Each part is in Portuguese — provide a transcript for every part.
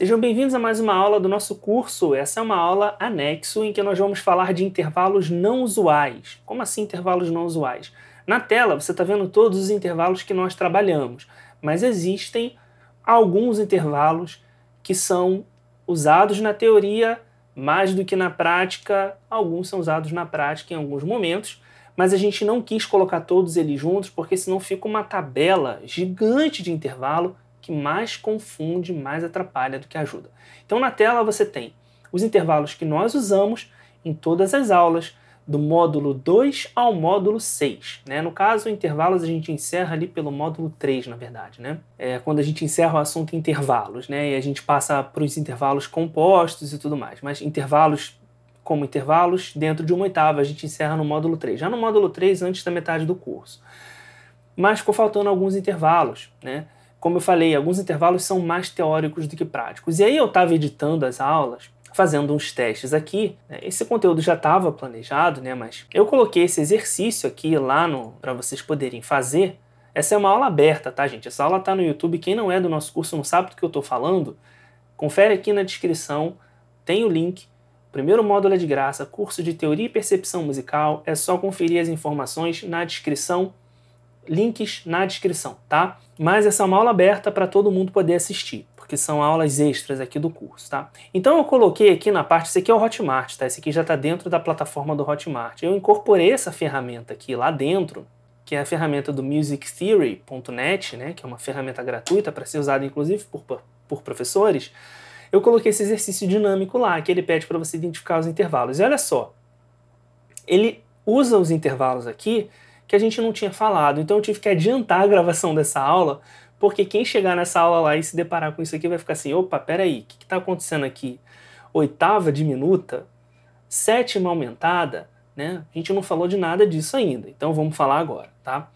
Sejam bem-vindos a mais uma aula do nosso curso. Essa é uma aula anexo em que nós vamos falar de intervalos não usuais. Como assim intervalos não usuais? Na tela você está vendo todos os intervalos que nós trabalhamos, mas existem alguns intervalos que são usados na teoria mais do que na prática. Alguns são usados na prática em alguns momentos, mas a gente não quis colocar todos eles juntos porque senão fica uma tabela gigante de intervalo que mais confunde, mais atrapalha do que ajuda. Então na tela você tem os intervalos que nós usamos em todas as aulas, do módulo 2 ao módulo 6. Né? No caso, intervalos a gente encerra ali pelo módulo 3, na verdade. Né? Quando a gente encerra o assunto intervalos, né? E a gente passa para os intervalos compostos e tudo mais. Mas intervalos como intervalos dentro de uma oitava, a gente encerra no módulo 3. Já no módulo 3, antes da metade do curso. Mas ficou faltando alguns intervalos, né? Como eu falei, alguns intervalos são mais teóricos do que práticos. E aí eu estava editando as aulas, fazendo uns testes aqui. Né? Esse conteúdo já estava planejado, né? Mas eu coloquei esse exercício aqui lá para vocês poderem fazer. Essa é uma aula aberta, tá, gente? Essa aula está no YouTube. Quem não é do nosso curso não sabe do que eu estou falando, confere aqui na descrição, tem o link. O primeiro módulo é de graça, curso de Teoria e Percepção Musical. É só conferir as informações na descrição. Links na descrição, tá? Mas essa é uma aula aberta para todo mundo poder assistir, porque são aulas extras aqui do curso, tá? Então eu coloquei aqui na parte, esse aqui é o Hotmart, tá? Esse aqui já está dentro da plataforma do Hotmart. Eu incorporei essa ferramenta aqui lá dentro, que é a ferramenta do musictheory.net, né? Que é uma ferramenta gratuita para ser usada inclusive por professores. Eu coloquei esse exercício dinâmico lá, que ele pede para você identificar os intervalos. E olha só, ele usa os intervalos aqui que a gente não tinha falado, então eu tive que adiantar a gravação dessa aula, porque quem chegar nessa aula lá e se deparar com isso aqui vai ficar assim, opa, peraí, o que está acontecendo aqui? Oitava diminuta, sétima aumentada, né? A gente não falou de nada disso ainda, então vamos falar agora, tá?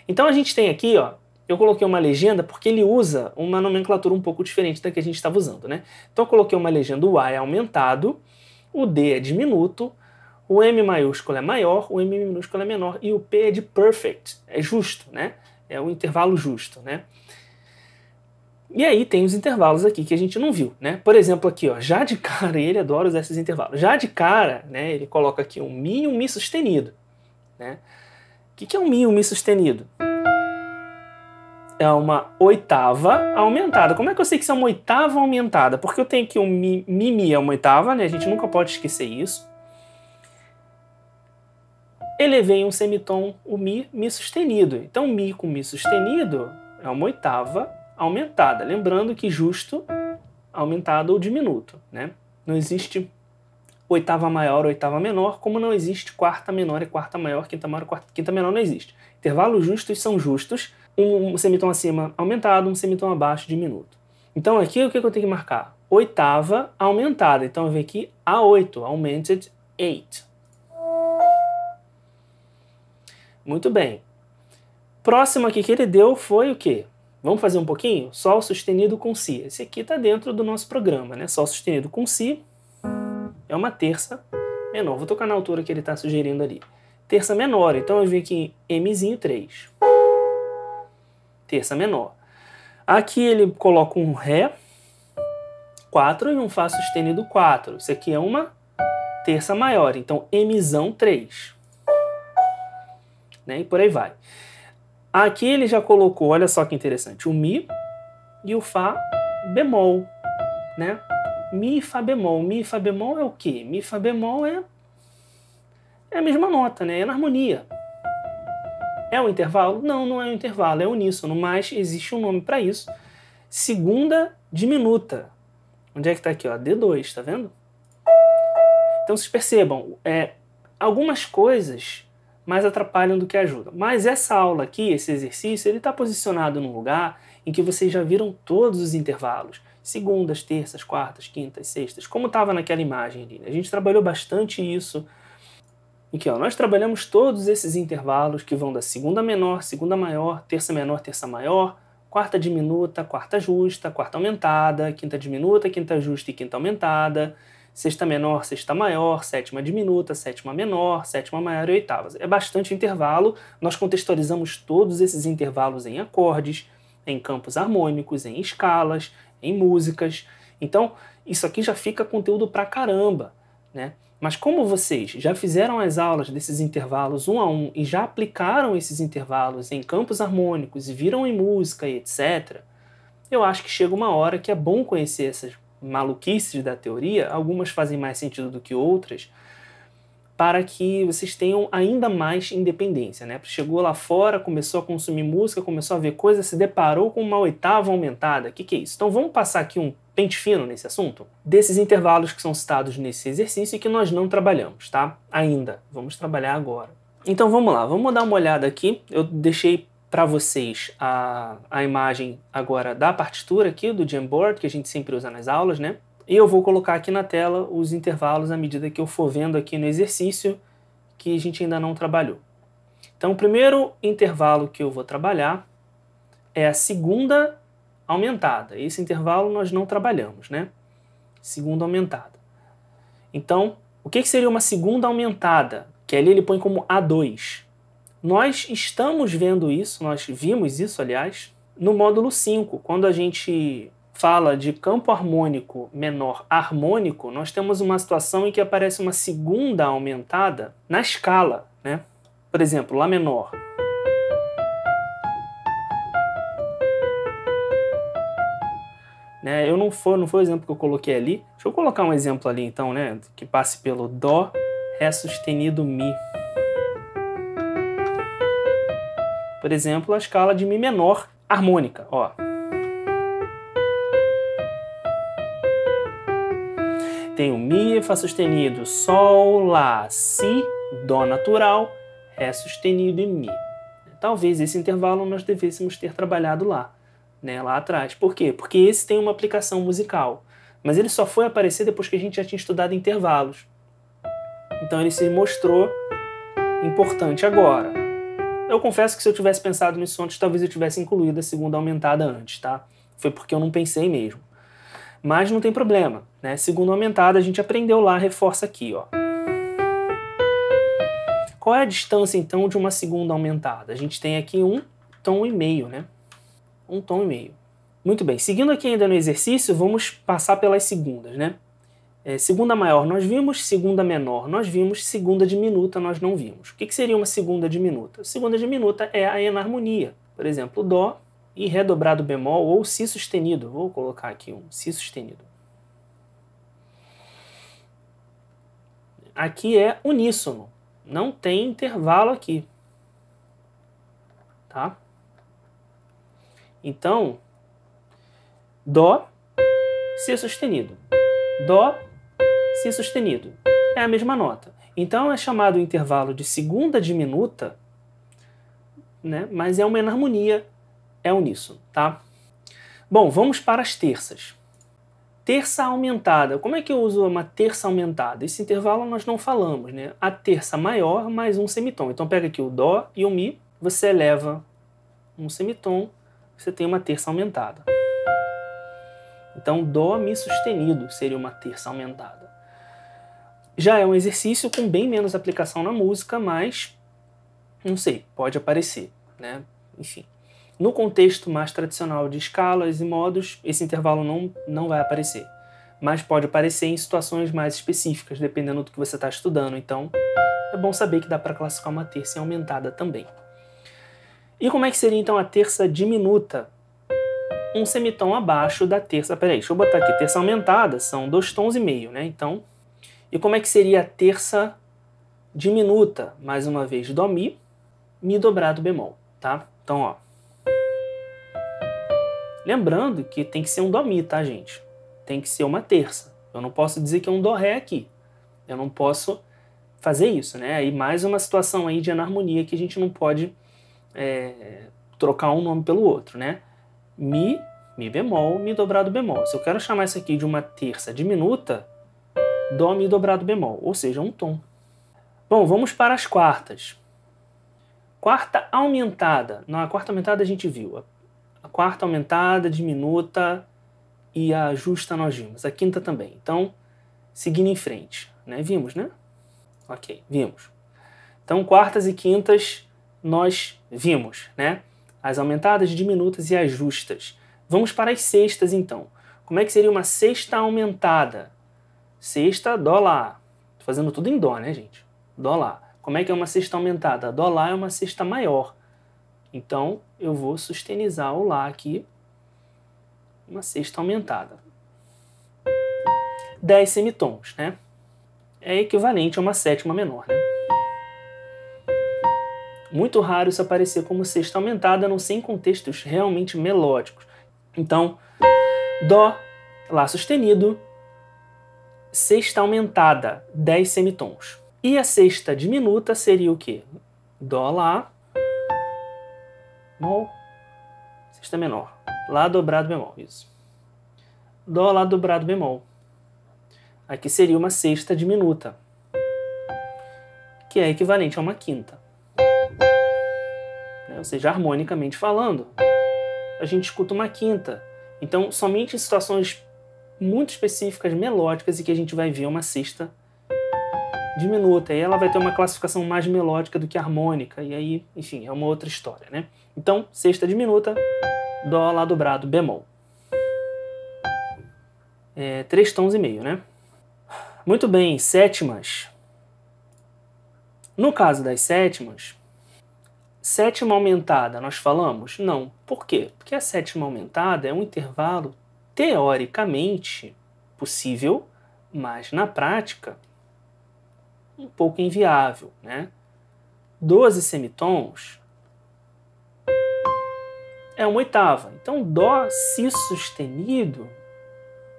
Então a gente tem aqui, ó, eu coloquei uma legenda porque ele usa uma nomenclatura um pouco diferente da que a gente estava usando, né? Então eu coloquei uma legenda, o A é aumentado, o D é diminuto, o M maiúsculo é maior, o M minúsculo é menor e o P é de perfect, é justo, né? É o intervalo justo, né? E aí tem os intervalos aqui que a gente não viu, né? Por exemplo, aqui, ó, já de cara, ele adora usar esses intervalos. Já de cara, né, ele coloca aqui um Mi e um Mi sustenido, né? O que é um Mi e um Mi sustenido? É uma oitava aumentada. Como é que eu sei que isso é uma oitava aumentada? Porque eu tenho aqui um Mi, Mi é uma oitava, né? A gente nunca pode esquecer isso. Elevei um semitom, o Mi, Mi sustenido. Então, Mi com Mi sustenido é uma oitava aumentada. Lembrando que justo, aumentado ou diminuto, né? Não existe oitava maior, oitava menor, como não existe quarta menor e quarta maior, quinta maior e quinta menor não existe. Intervalos justos são justos, um semitom acima aumentado, um semitom abaixo diminuto. Então, aqui o que eu tenho que marcar? Oitava aumentada. Então, eu venho aqui A8, augmented 8. Muito bem. Próximo aqui que ele deu foi o quê? Vamos fazer um pouquinho? Sol sustenido com Si. Esse aqui está dentro do nosso programa, né? Sol sustenido com Si é uma terça menor. Vou tocar na altura que ele está sugerindo ali. Terça menor. Então eu vim aqui em Mzinho 3. Terça menor. Aqui ele coloca um Ré 4 e um Fá sustenido 4. Isso aqui é uma terça maior. Então Mzão 3. Né? E por aí vai. Aqui ele já colocou, olha só que interessante, o Mi e o Fá bemol, né? Mi e Fá bemol. Mi e Fá bemol é o quê? Mi e Fá bemol é a mesma nota, né? É na harmonia. É um intervalo? Não, não é um intervalo, é uníssono, mas existe um nome para isso. Segunda diminuta. Onde é que está aqui? Ó? D2, tá vendo? Então vocês percebam, algumas coisas mais atrapalham do que ajudam. Mas essa aula aqui, esse exercício, ele está posicionado num lugar em que vocês já viram todos os intervalos. Segundas, terças, quartas, quintas, sextas, como estava naquela imagem ali. A gente trabalhou bastante isso. Aqui, ó, nós trabalhamos todos esses intervalos que vão da segunda menor, segunda maior, terça menor, terça maior, quarta diminuta, quarta justa, quarta aumentada, quinta diminuta, quinta justa e quinta aumentada, sexta menor, sexta maior, sétima diminuta, sétima menor, sétima maior e oitavas. É bastante intervalo, nós contextualizamos todos esses intervalos em acordes, em campos harmônicos, em escalas, em músicas. Então, isso aqui já fica conteúdo pra caramba, né? Mas como vocês já fizeram as aulas desses intervalos um a um e já aplicaram esses intervalos em campos harmônicos e viram em música e etc., eu acho que chega uma hora que é bom conhecer essas maluquices da teoria, algumas fazem mais sentido do que outras, para que vocês tenham ainda mais independência, né? Chegou lá fora, começou a consumir música, começou a ver coisas, se deparou com uma oitava aumentada. O que é isso? Então vamos passar aqui um pente fino nesse assunto? Desses intervalos que são citados nesse exercício e que nós não trabalhamos, tá? Ainda. Vamos trabalhar agora. Então vamos lá, vamos dar uma olhada aqui. Eu deixei para vocês a imagem agora da partitura aqui, do Jamboard, que a gente sempre usa nas aulas, né? E eu vou colocar aqui na tela os intervalos à medida que eu for vendo aqui no exercício que a gente ainda não trabalhou. Então, o primeiro intervalo que eu vou trabalhar é a segunda aumentada. Esse intervalo nós não trabalhamos, né? Segunda aumentada. Então, o que seria uma segunda aumentada? Que ali ele põe como A2. Nós estamos vendo isso, nós vimos isso, aliás, no módulo 5, quando a gente fala de campo harmônico menor harmônico, nós temos uma situação em que aparece uma segunda aumentada na escala, né? Por exemplo, Lá menor. Né? Não foi o exemplo que eu coloquei ali. Deixa eu colocar um exemplo ali então, né? Que passe pelo Dó, Ré sustenido, Mi. Por exemplo, a escala de Mi menor harmônica, ó. Tem o Mi, Fá sustenido, Sol, Lá, Si, Dó natural, Ré sustenido e Mi. Talvez esse intervalo nós devêssemos ter trabalhado lá, né, lá atrás. Por quê? Porque esse tem uma aplicação musical, mas ele só foi aparecer depois que a gente já tinha estudado intervalos. Então ele se mostrou importante agora. Eu confesso que se eu tivesse pensado nisso antes, talvez eu tivesse incluído a segunda aumentada antes, tá? Foi porque eu não pensei mesmo. Mas não tem problema, né? Segunda aumentada a gente aprendeu lá, reforça aqui, ó. Qual é a distância, então, de uma segunda aumentada? A gente tem aqui um tom e meio, né? Um tom e meio. Muito bem, seguindo aqui ainda no exercício, vamos passar pelas segundas, né? Segunda maior nós vimos, segunda menor nós vimos, segunda diminuta nós não vimos. O que seria uma segunda diminuta? Segunda diminuta é a enarmonia. Por exemplo, Dó e Ré dobrado bemol ou Si sustenido. Vou colocar aqui um Si sustenido. Aqui é uníssono. Não tem intervalo aqui. Tá? Então, Dó, Si sustenido. Dó, Si sustenido. É a mesma nota. Então é chamado o intervalo de segunda diminuta, né? Mas é uma enarmonia, é uníssono, tá? Bom, vamos para as terças. Terça aumentada. Como é que eu uso uma terça aumentada? Esse intervalo nós não falamos, né? A terça maior mais um semitom. Então pega aqui o Dó e o Mi, você eleva um semitom, você tem uma terça aumentada. Então Dó, Mi sustenido seria uma terça aumentada. Já é um exercício com bem menos aplicação na música, mas não sei, pode aparecer, né? Enfim. No contexto mais tradicional de escalas e modos, esse intervalo não vai aparecer. Mas pode aparecer em situações mais específicas, dependendo do que você está estudando. Então, é bom saber que dá para classificar uma terça aumentada também. E como é que seria, então, a terça diminuta? Um semitom abaixo da terça... Peraí, deixa eu botar aqui. Terça aumentada são 2 tons e meio, né? Então, e como é que seria a terça diminuta? Mais uma vez, Dó, Mi, Mi dobrado bemol, tá? Então, ó. Lembrando que tem que ser um Dó Mi, tá, gente? Tem que ser uma terça. Eu não posso dizer que é um Dó Ré aqui. Eu não posso fazer isso, né? Aí mais uma situação aí de enarmonia que a gente não pode trocar um nome pelo outro, né? Mi, Mi bemol, Mi dobrado bemol. Se eu quero chamar isso aqui de uma terça diminuta, Dó, Mi dobrado bemol, ou seja, um tom. Bom, vamos para as quartas. Quarta aumentada. Na quarta aumentada a gente viu a quarta aumentada, diminuta e a justa nós vimos. A quinta também. Então, seguindo em frente, né? Vimos, né? Ok, vimos. Então, quartas e quintas nós vimos, né? As aumentadas, diminutas e as justas. Vamos para as sextas, então. Como é que seria uma sexta aumentada? Sexta, Dó, Lá. Tô fazendo tudo em Dó, né, gente? Dó, Lá. Como é que é uma sexta aumentada? Dó, Lá é uma sexta maior. Então, eu vou sustenizar o Lá aqui, uma sexta aumentada. 10 semitons, né? É equivalente a uma sétima menor, né? Muito raro isso aparecer como sexta aumentada, a não ser em contextos realmente melódicos. Então, Dó, Lá sustenido, sexta aumentada, 10 semitons. E a sexta diminuta seria o quê? Dó, Lá, Mol, sexta menor. Lá dobrado bemol, isso. Dó, Lá dobrado bemol. Aqui seria uma sexta diminuta, que é equivalente a uma quinta. Ou seja, harmonicamente falando, a gente escuta uma quinta. Então, somente em situações muito específicas, melódicas, e que a gente vai ver uma sexta diminuta. E ela vai ter uma classificação mais melódica do que harmônica. E aí, enfim, é uma outra história, né? Então, sexta diminuta, Dó, Lá dobrado, bemol. 3 tons e meio, né? Muito bem, sétimas. No caso das sétimas, sétima aumentada, nós falamos? Não. Por quê? Porque a sétima aumentada é um intervalo teoricamente possível, mas na prática um pouco inviável, né? 12 semitons é uma oitava. Então, Dó, Si sustenido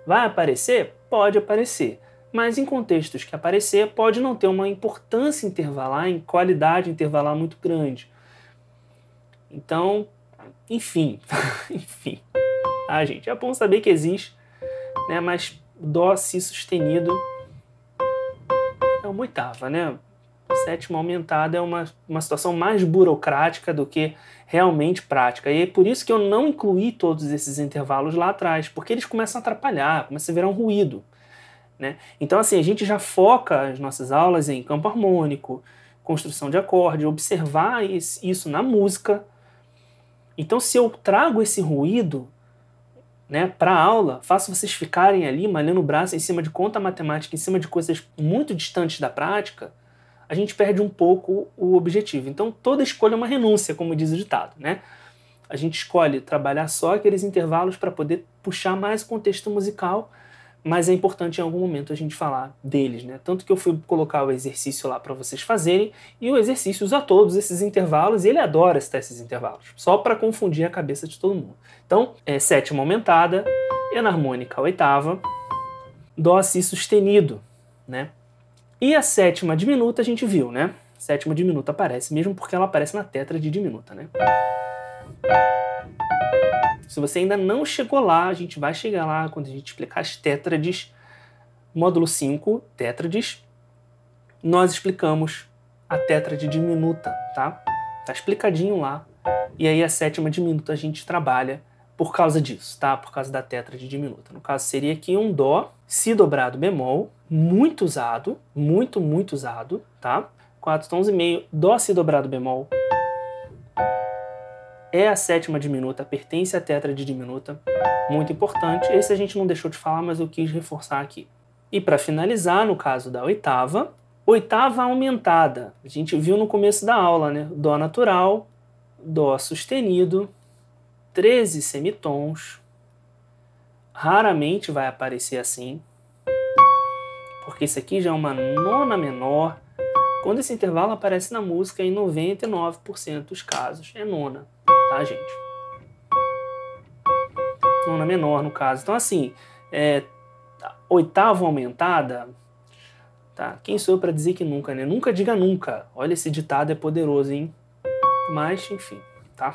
vai aparecer? Pode aparecer. Mas em contextos que aparecer, pode não ter uma importância intervalar, em qualidade intervalar muito grande. Então, enfim, enfim. Ah, gente, é bom saber que existe, né? Mas Dó, Si sustenido é uma oitava, né? Sétima aumentada é uma situação mais burocrática do que realmente prática. E é por isso que eu não incluí todos esses intervalos lá atrás, porque eles começam a atrapalhar, começam a virar um ruído, né? Então, assim, a gente já foca as nossas aulas em campo harmônico, construção de acorde, observar isso na música. Então, se eu trago esse ruído, né, para a aula, faço vocês ficarem ali malhando o braço em cima de conta matemática, em cima de coisas muito distantes da prática, a gente perde um pouco o objetivo. Então, toda escolha é uma renúncia, como diz o ditado, né? A gente escolhe trabalhar só aqueles intervalos para poder puxar mais o contexto musical, mas é importante em algum momento a gente falar deles, né? Tanto que eu fui colocar o exercício lá para vocês fazerem, e o exercício usa todos esses intervalos, e ele adora citar esses intervalos, só para confundir a cabeça de todo mundo. Então, sétima aumentada, enarmônica oitava, Dó, Si sustenido, né? E a sétima diminuta a gente viu, né? Sétima diminuta aparece, mesmo porque ela aparece na tétrade diminuta, né? Se você ainda não chegou lá, a gente vai chegar lá quando a gente explicar as tétrades, módulo 5, tétrades, nós explicamos a tétrade diminuta, tá? Tá explicadinho lá. E aí a sétima diminuta a gente trabalha por causa disso, tá? Por causa da tétrade diminuta. No caso seria aqui um Dó, Si dobrado bemol, muito usado, muito usado, tá? 4 tons e meio, Dó, Si dobrado bemol. É a sétima diminuta, pertence à tétrade diminuta, muito importante. Esse a gente não deixou de falar, mas eu quis reforçar aqui. E para finalizar, no caso da oitava, oitava aumentada. A gente viu no começo da aula, né? Dó natural, Dó sustenido, 13 semitons. Raramente vai aparecer assim, porque isso aqui já é uma nona menor. Quando esse intervalo aparece na música, em 99% dos casos é nona, tá, gente? Nona menor, no caso. Então, assim, oitava aumentada, tá? Quem sou eu para dizer que nunca, né? Nunca diga nunca. Olha, esse ditado é poderoso, hein? Mas, enfim, tá?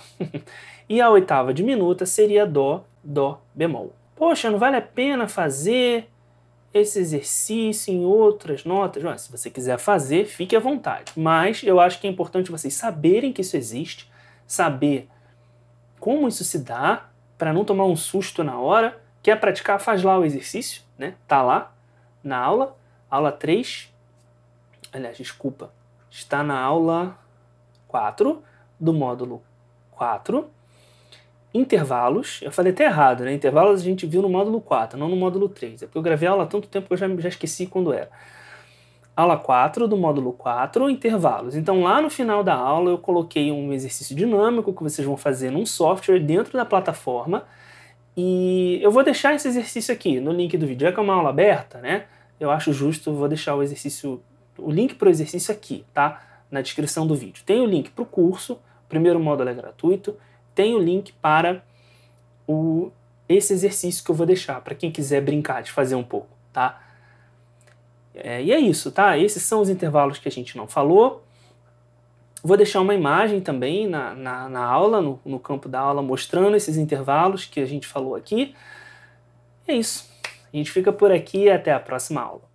E a oitava diminuta seria Dó, Dó bemol. Poxa, não vale a pena fazer esse exercício em outras notas? Mas, se você quiser fazer, fique à vontade. Mas eu acho que é importante vocês saberem que isso existe, saber como isso se dá, para não tomar um susto na hora. Quer praticar? Faz lá o exercício, né? Tá lá na aula 3. Aliás, desculpa, está na aula 4 do módulo 4. intervalos, eu falei até errado, né? Intervalos a gente viu no módulo 4, não no módulo 3. É porque eu gravei a aula há tanto tempo que eu já esqueci quando era. Aula 4 do módulo 4, intervalos. Então lá no final da aula eu coloquei um exercício dinâmico que vocês vão fazer num software dentro da plataforma, e eu vou deixar esse exercício aqui no link do vídeo. Já que é uma aula aberta, né? Eu acho justo, vou deixar o link para o exercício aqui, tá? Na descrição do vídeo. Tem o link para o curso, o primeiro módulo é gratuito, tem o link para esse exercício que eu vou deixar, para quem quiser brincar de fazer um pouco, tá? E é isso, tá? Esses são os intervalos que a gente não falou. Vou deixar uma imagem também na aula, no campo da aula, mostrando esses intervalos que a gente falou aqui. É isso. A gente fica por aqui e até a próxima aula.